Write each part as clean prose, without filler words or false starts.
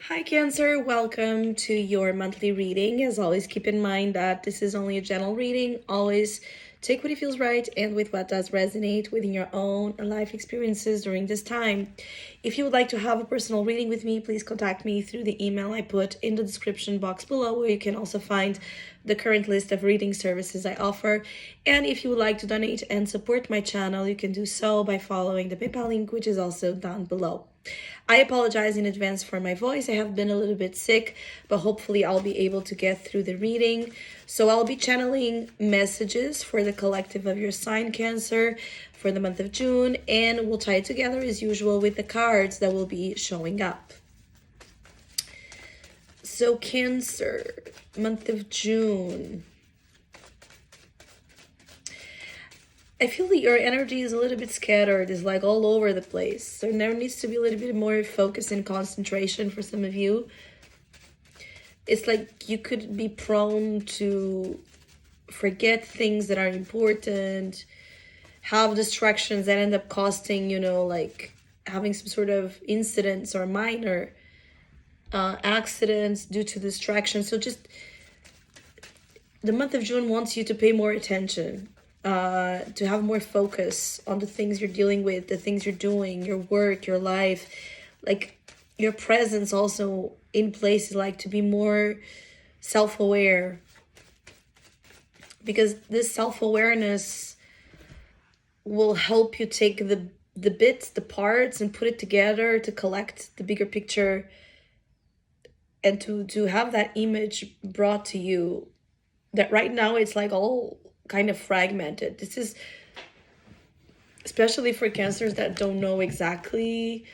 Hi Cancer, welcome to your monthly reading. As always, keep in mind that this is only a general reading. Always take what feels right and with what does resonate within your own life experiences during this time. If you would like to have a personal reading with me, please contact me through the email I put in the description box below, where you can also find the current list of reading services I offer. And if you would like to donate and support my channel, you can do so by following the PayPal link, which is also down below. I apologize in advance for my voice. I have been a little bit sick, but hopefully I'll be able to get through the reading. So I'll be channeling messages for the collective of your sign, Cancer, for the month of June, and we'll tie it together as usual with the cards that will be showing up. So Cancer, month of June. I feel that your energy is a little bit scattered, is like all over the place. So there needs to be a little bit more focus and concentration for some of you. It's like you could be prone to forget things that are important, have distractions that end up costing, like having some sort of incidents or minor accidents due to distraction. So just the month of June wants you to pay more attention. To have more focus on the things you're dealing with, the things you're doing, your work, your life, like your presence also in places, like to be more self-aware, because this self-awareness will help you take the bits, the parts, and put it together to collect the bigger picture and to have that image brought to you that right now it's like all kind of fragmented. This is especially for Cancers that don't know exactly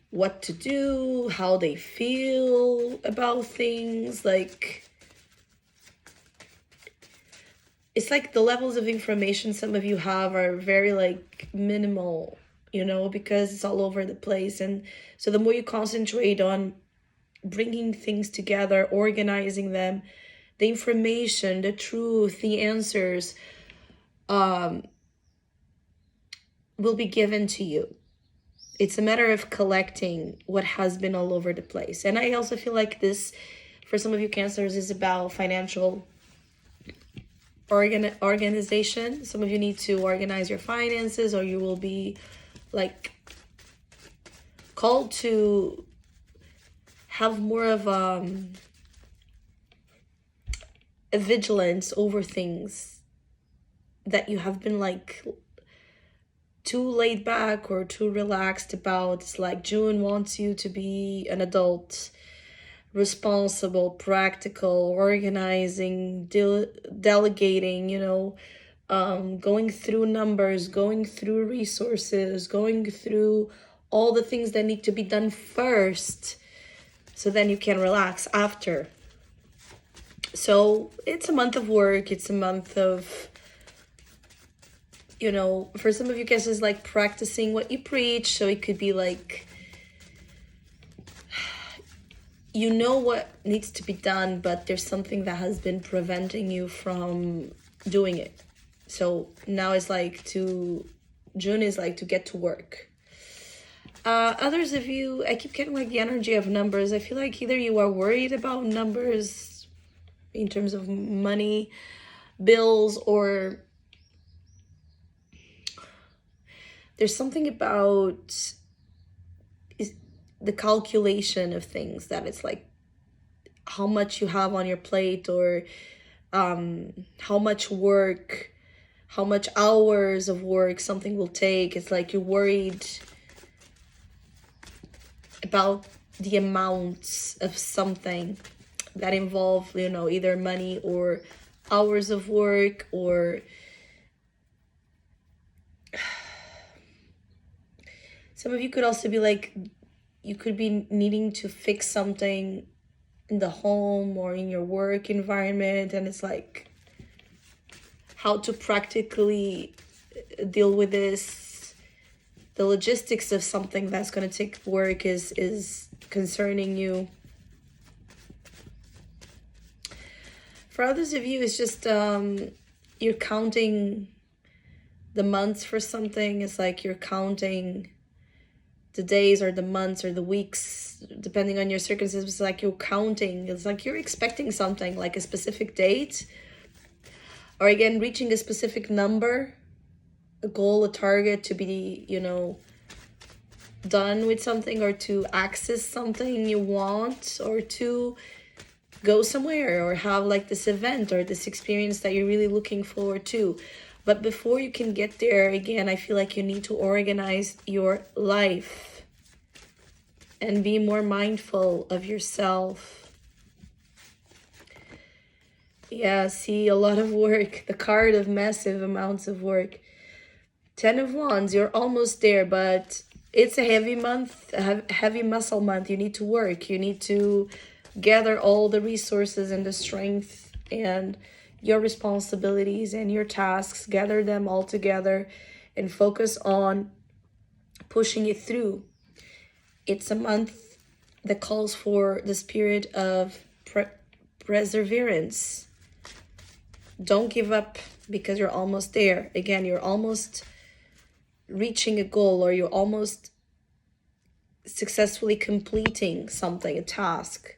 what to do, how they feel about things. Like, it's like the levels of information some of you have are very like minimal, because it's all over the place. And so the more you concentrate on bringing things together, organizing them, the information, the truth, the answers will be given to you. It's a matter of collecting what has been all over the place. And I also feel like this, for some of you Cancers, is about financial organization. Some of you need to organize your finances, or you will be like called to have more of a vigilance over things that you have been like too laid back or too relaxed about. It's like June wants you to be an adult, responsible, practical, organizing, delegating, going through numbers, going through resources, going through all the things that need to be done first, so then you can relax after. So it's a month of work. It's a month of, for some of you guys, it's like practicing what you preach. So it could be like, what needs to be done, but there's something that has been preventing you from doing it. So now it's like June is like to get to work. Others of you, I keep getting like the energy of numbers. I feel like either you are worried about numbers in terms of money, bills, or there's something about the calculation of things, that it's like how much you have on your plate, or how much work, how much hours of work something will take. It's like you're worried about the amounts of something that involve, either money or hours of work, or some of you could also be like, you could be needing to fix something in the home or in your work environment, and it's like how to practically deal with this. The logistics of something that's going to take work is concerning you. For others of you, it's just you're counting the months for something. It's like you're counting the days or the months or the weeks depending on your circumstances, it's like you're counting. It's like you're expecting something, like a specific date, or again, reaching a specific number, a goal, a target to be, done with something, or to access something you want, or to go somewhere, or have like this event or this experience that you're really looking forward to. But before you can get there, again, I feel like you need to organize your life and be more mindful of yourself. Yeah, see, a lot of work, the card of massive amounts of work. 10 of Wands, you're almost there, but it's a heavy month, a heavy muscle month. You need to work. You need to gather all the resources and the strength and your responsibilities and your tasks, gather them all together and focus on pushing it through. It's a month that calls for the spirit of perseverance. Don't give up, because you're almost there. Again, you're almost reaching a goal, or you're almost successfully completing something, a task,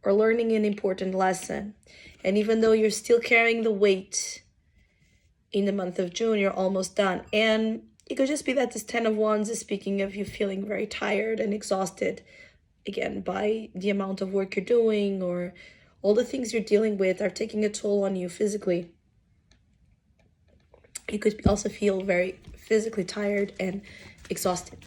or learning an important lesson. And even though you're still carrying the weight in the month of June, you're almost done. And it could just be that this 10 of Wands is speaking of you feeling very tired and exhausted, again, by the amount of work you're doing, or all the things you're dealing with are taking a toll on you physically. You could also feel very physically tired and exhausted.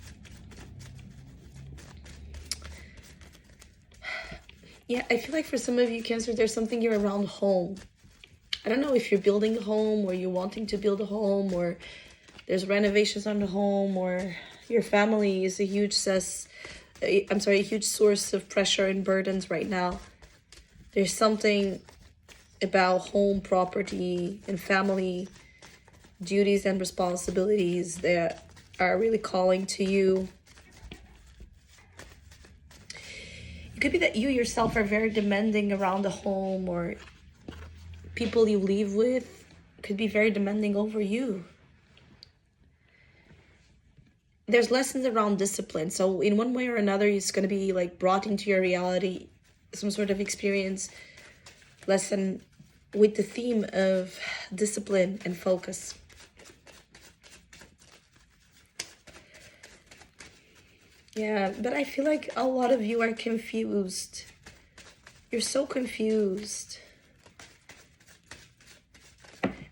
Yeah, I feel like for some of you, Cancer, there's something here around home. I don't know if you're building a home, or you're wanting to build a home, or there's renovations on the home, or your family is a huge a huge source of pressure and burdens right now. There's something about home, property, and family duties and responsibilities that are really calling to you. It could be that you yourself are very demanding around the home, or people you live with could be very demanding over you. There's lessons around discipline. So in one way or another, it's going to be like brought into your reality, some sort of experience, lesson with the theme of discipline and focus. Yeah, but I feel like a lot of you are confused. You're so confused.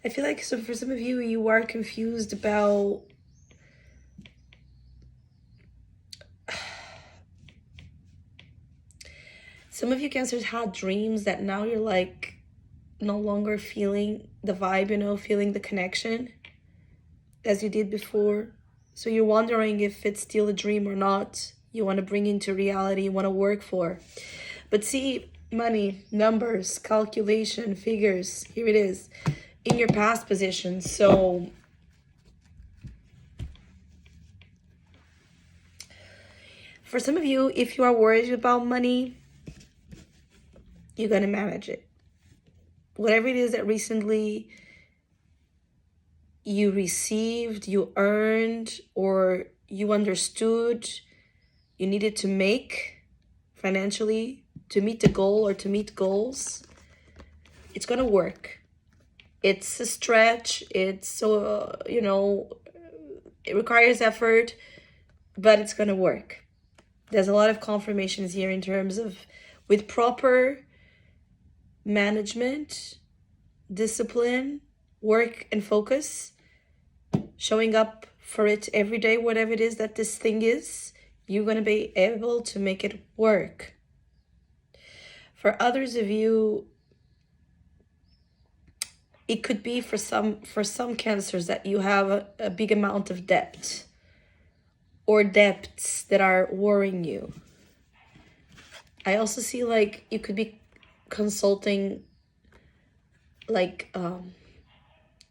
I feel like, so for some of you, you are confused about some of you Cancers had dreams that now you're like no longer feeling the vibe, feeling the connection as you did before. So you're wondering if it's still a dream or not. You want to bring into reality, you want to work for. But see, money, numbers, calculation, figures, here it is, in your past position. So for some of you, if you are worried about money, you're going to manage it. Whatever it is that recently you received, you earned, or you understood you needed to make financially to meet the goal or to meet goals, it's going to work. It's a stretch. It's so, it requires effort, but it's going to work. There's a lot of confirmations here in terms of with proper management, discipline, work, and focus, showing up for it every day, whatever it is that this thing is, you're going to be able to make it work. For others of you, it could be for some Cancers that you have a big amount of debt or debts that are worrying you. I also see like you could be consulting like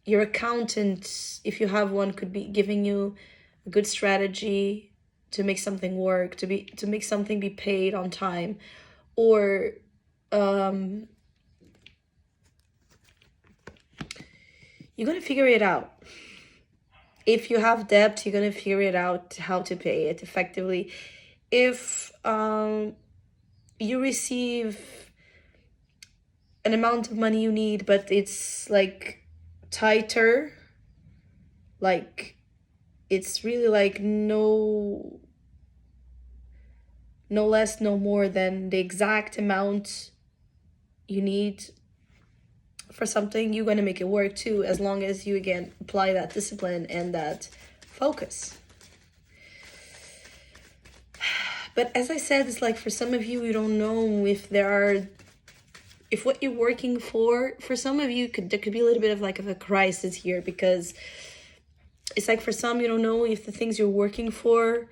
your accountant, if you have one, could be giving you a good strategy to make something work, to make something be paid on time, or you're going to figure it out. If you have debt, you're going to figure it out how to pay it effectively. if you receive an amount of money you need, but it's like tighter, like it's really like no less, no more than the exact amount you need for something, you're going to make it work too, as long as you again apply that discipline and that focus. But as I said, it's like for some of you, you don't know if what you're working for some of you, there could be a little bit of like of a crisis here, because it's like for some, you don't know if the things you're working for,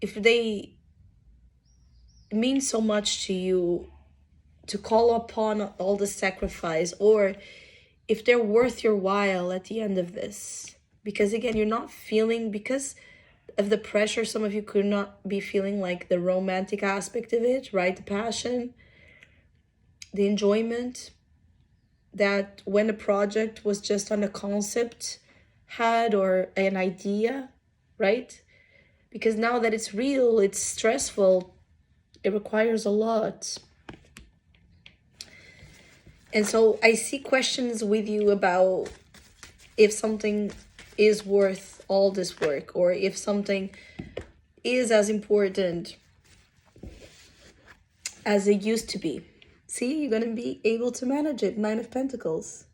if they mean so much to you to call upon all the sacrifice, or if they're worth your while at the end of this. Because again, you're not feeling, because of the pressure, some of you could not be feeling like the romantic aspect of it, right? The passion, the enjoyment that when a project was just on a concept had, or an idea, right? Because now that it's real, it's stressful, it requires a lot. And so I see questions with you about if something is worth all this work, or if something is as important as it used to be. See, you're going to be able to manage it. 9 of Pentacles.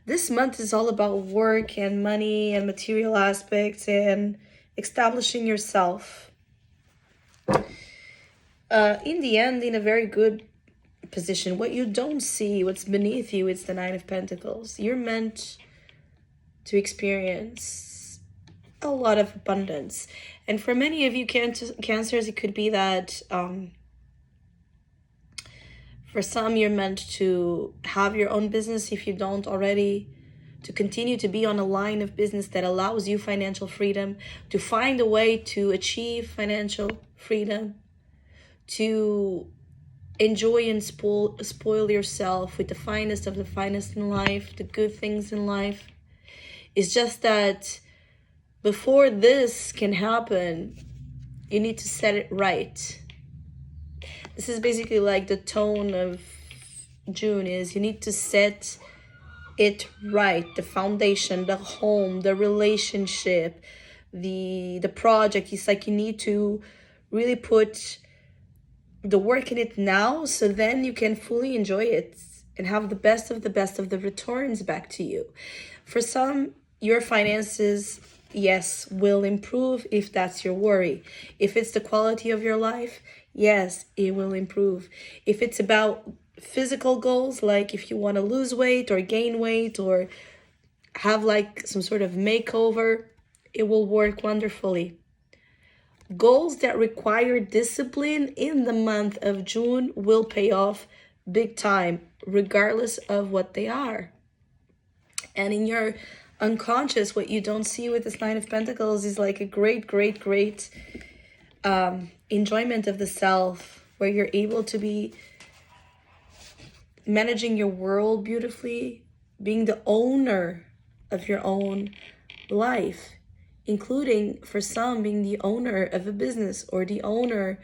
This month is all about work and money and material aspects and establishing yourself. In the end, in a very good position. What you don't see, what's beneath you, it's the 9 of Pentacles. You're meant to experience a lot of abundance. And for many of you Cancers, it could be that for some, you're meant to have your own business if you don't already, to continue to be on a line of business that allows you financial freedom, to find a way to achieve financial freedom, to enjoy and spoil yourself with the finest of the finest in life, the good things in life. It's just that before this can happen, you need to set it right. This is basically like the tone of June is you need to set it right. The foundation, the home, the relationship, the project. It's like you need to really put the work in it now, so then you can fully enjoy it and have the best of the returns back to you. For some, your finances, yes, will improve if that's your worry. If it's the quality of your life, yes, it will improve. If it's about physical goals, like if you want to lose weight or gain weight or have like some sort of makeover, it will work wonderfully. Goals that require discipline in the month of June will pay off big time, regardless of what they are. And in your unconscious, what you don't see with this 9 of Pentacles is like a great enjoyment of the self, where you're able to be managing your world beautifully, being the owner of your own life, including for some being the owner of a business or the owner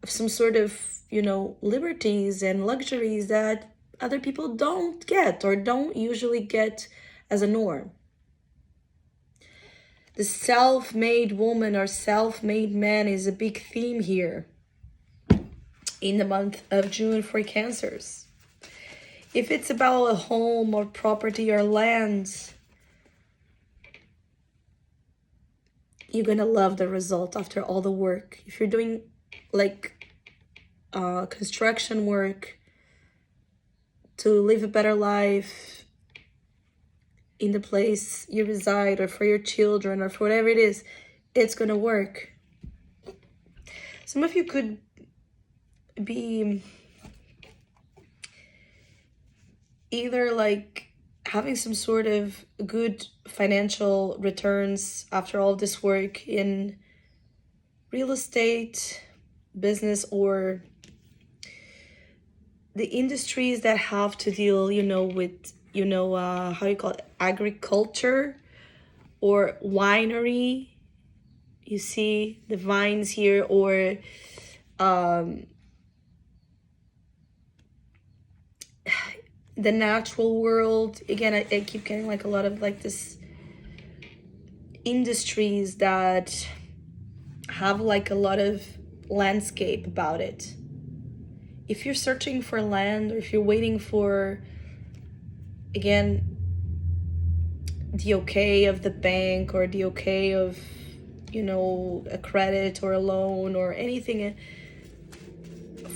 of some sort of, liberties and luxuries that other people don't get or don't usually get as a norm. The self-made woman or self-made man is a big theme here in the month of June for Cancers. If it's about a home or property or land, you're gonna love the result after all the work. If you're doing like construction work to live a better life in the place you reside, or for your children, or for whatever it is, it's gonna work. Some of you could be either like having some sort of good financial returns after all this work in real estate, business, or the industries that have to deal, with, how you call it, agriculture or winery, You see the vines here, or the natural world. Again, I keep getting like a lot of like this industries that have like a lot of landscape about it. If you're searching for land, or if you're waiting for, again, the okay of the bank, or the okay of, you know, a credit or a loan or anything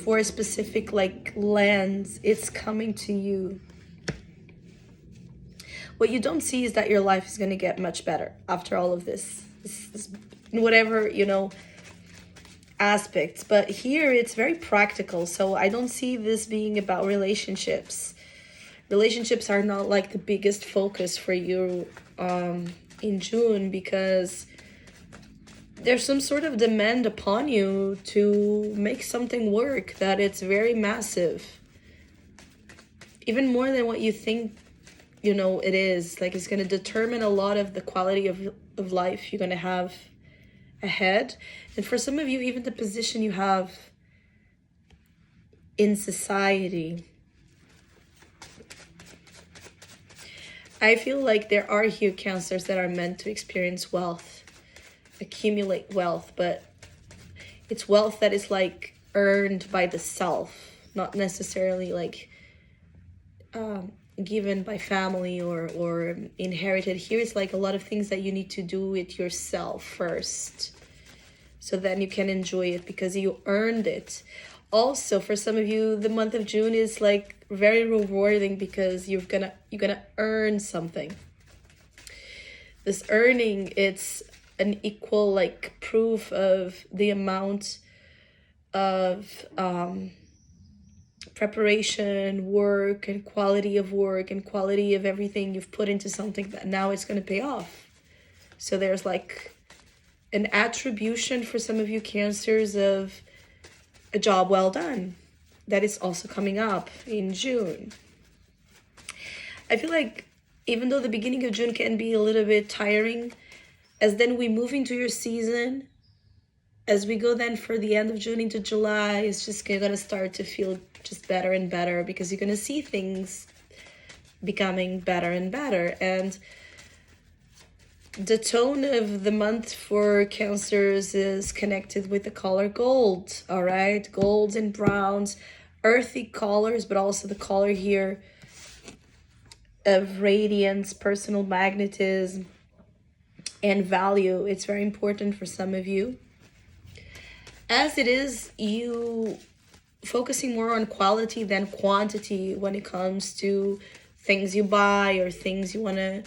for a specific like lens, it's coming to you. What you don't see is that your life is going to get much better after all of this whatever, you know, aspects. But here it's very practical, so I don't see this being about relationships. Relationships are not like the biggest focus for you in June, because there's some sort of demand upon you to make something work that it's very massive, even more than what you think, you know, it is. Like, it's going to determine a lot of the quality of life you're going to have ahead. And for some of you, even the position you have in society. I feel like there are here Cancers that are meant to experience wealth, accumulate wealth, but it's wealth that is like earned by the self, not necessarily like given by family or inherited. Here it's like a lot of things that you need to do it yourself first, so then you can enjoy it because you earned it. Also, for some of you, the month of June is like very rewarding because you're gonna earn something. This earning, it's an equal like proof of the amount of preparation, work, and quality of work, and quality of everything you've put into something that now it's going to pay off. So there's like an attribution for some of you Cancers of a job well done that is also coming up in June. I feel like even though the beginning of June can be a little bit tiring, as then we move into your season, as we go then for the end of June into July, it's just going to start to feel just better and better, because you're going to see things becoming better and better. And the tone of the month for Cancers is connected with the color gold, all right? Golds and browns, earthy colors, but also the color here of radiance, personal magnetism, and value. It's very important for some of you, as it is you focusing more on quality than quantity when it comes to things you buy or things you want to,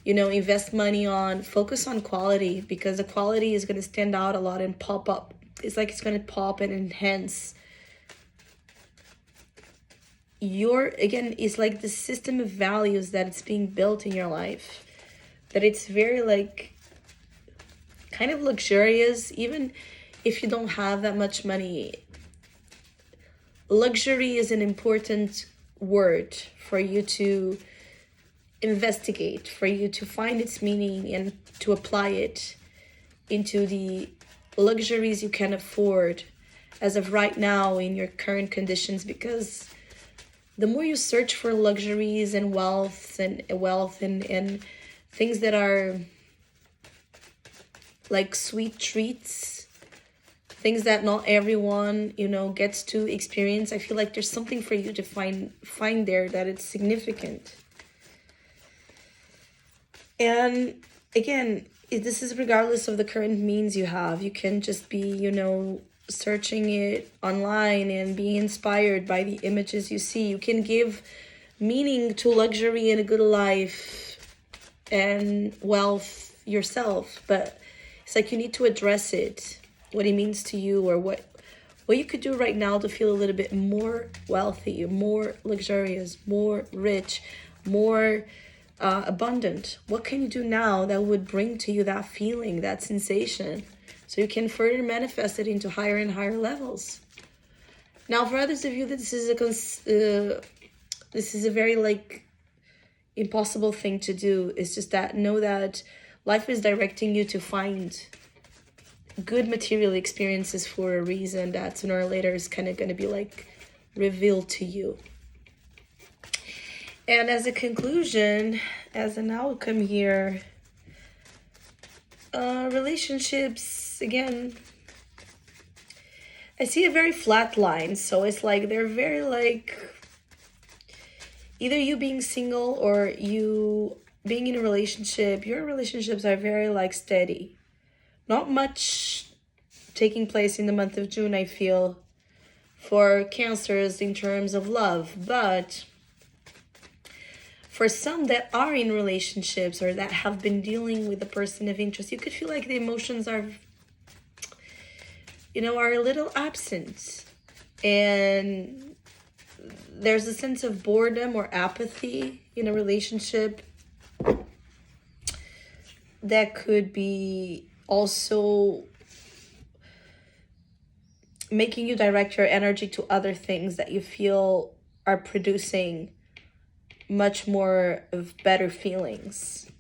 you know, invest money on. Focus on quality, because the quality is going to stand out a lot and pop up. It's like it's going to pop and enhance your, again, it's like the system of values that it's being built in your life, that it's very like kind of luxurious. Even if you don't have that much money, luxury is an important word for you to investigate, for you to find its meaning and to apply it into the luxuries you can afford as of right now in your current conditions. Because the more you search for luxuries and wealth and things that are like sweet treats, things that not everyone, you know, gets to experience, I feel like there's something for you to find there that it's significant. And again, this is regardless of the current means you have. You can just be, you know, searching it online and being inspired by the images you see. You can give meaning to luxury and a good life and wealth yourself, but it's like you need to address it, what it means to you, or what you could do right now to feel a little bit more wealthy, more luxurious, more rich, more abundant. What can you do now that would bring to you that feeling, that sensation, so you can further manifest it into higher and higher levels? Now, for others of you, this is a very like impossible thing to do. It's just that know that life is directing you to find good material experiences for a reason that sooner or later is kind of going to be like revealed to you. And as a conclusion, as an outcome here, relationships, again, I see a very flat line. So it's like they're very like either you being single or you being in a relationship. Your relationships are very like steady. Not much taking place in the month of June, I feel, for Cancers in terms of love. But for some that are in relationships or that have been dealing with a person of interest, you could feel like the emotions are, are a little absent. And there's a sense of boredom or apathy in a relationship that could be also making you direct your energy to other things that you feel are producing much more of better feelings.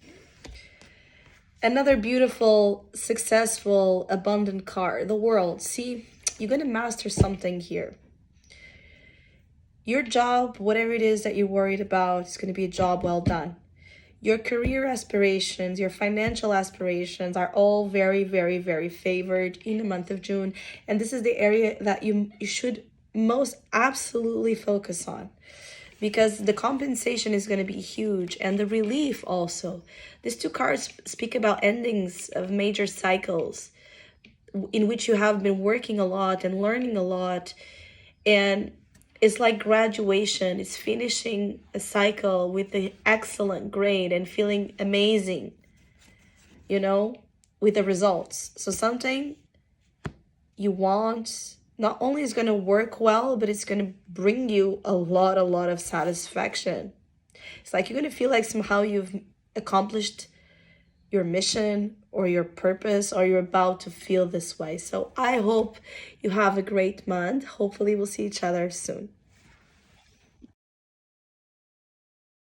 Another beautiful, successful, abundant card, the World. See, you're going to master something here. Your job, whatever it is that you're worried about, is going to be a job well done. Your career aspirations, your financial aspirations are all very, very, very favored in the month of June. And this is the area that you should most absolutely focus on, because the compensation is going to be huge and the relief also. These two cards speak about endings of major cycles in which you have been working a lot and learning a lot. And it's like graduation. It's finishing a cycle with an excellent grade and feeling amazing, with the results. So something you want not only is going to work well, but it's going to bring you a lot of satisfaction. It's like you're going to feel like somehow you've accomplished your mission or your purpose, or you're about to feel this way. So I hope you have a great month. Hopefully we'll see each other soon.